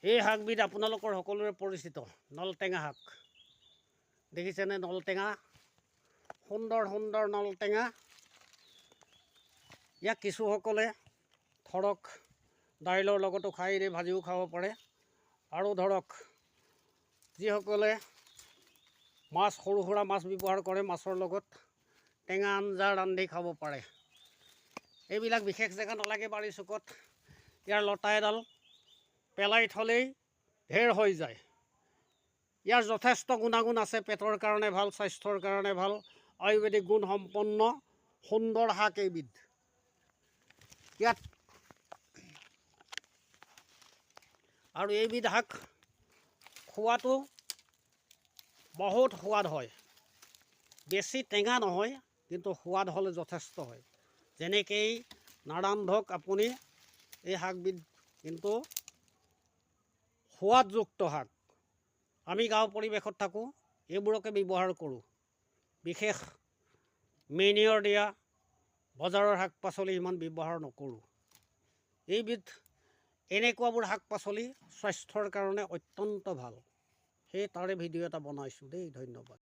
এই শাকবিধ আপোনালোকৰ সকলোৰে পৰিচিত নলটেঙা শাক। দেখিছেনে নলটেঙা? সুন্দৰ সুন্দৰ নলটেঙা। ইয়াক কিছুসকলে ধৰক দাইলৰ লগতো খাই এনে ভাজিও খাব পাৰে, আৰু ধৰক যিসকলে মাছ সৰু সুৰা মাছ ব্যৱহাৰ কৰে মাছৰ লগত টেঙা আঞ্জা ৰান্ধি খাব পাৰে। এইবিলাক বিশেষ জেগা নালাগে বাৰী চুকত। ইয়াৰ লতা এডাল পেলাই থলেই ঢেৰ হৈ যায়। ইয়াৰ যথেষ্ট গুণাগুণ আছে, পেটৰ কাৰণে ভাল, স্বাস্থ্যৰ কাৰণে ভাল, আয়ুৰ্বেদিক গুণ সম্পন্ন সুন্দৰ শাক এইবিধ। ইয়াত আৰু এইবিধ শাক খোৱাটো বহুত সোৱাদ হয়। বেছি টেঙা নহয়, কিন্তু সোৱাদ হ'লে যথেষ্ট হয়। যেনেকৈ নাৰান্ধক আপুনি এই শাকবিধ কিন্তু সোৱাদযুক্ত শাক। আমি গাঁও পৰিৱেশত থাকোঁ, এইবোৰকে ব্যৱহাৰ কৰোঁ। বিশেষ মেনিয়ৰ দিয়া বজাৰৰ শাক পাচলি ইমান ব্যৱহাৰ নকৰোঁ। এইবিধ এনেকুৱাবোৰ শাক পাচলি স্বাস্থ্যৰ কাৰণে অত্যন্ত ভাল। সেই তাৰে ভিডিঅ' এটা বনাইছোঁ দেই, ধন্যবাদ।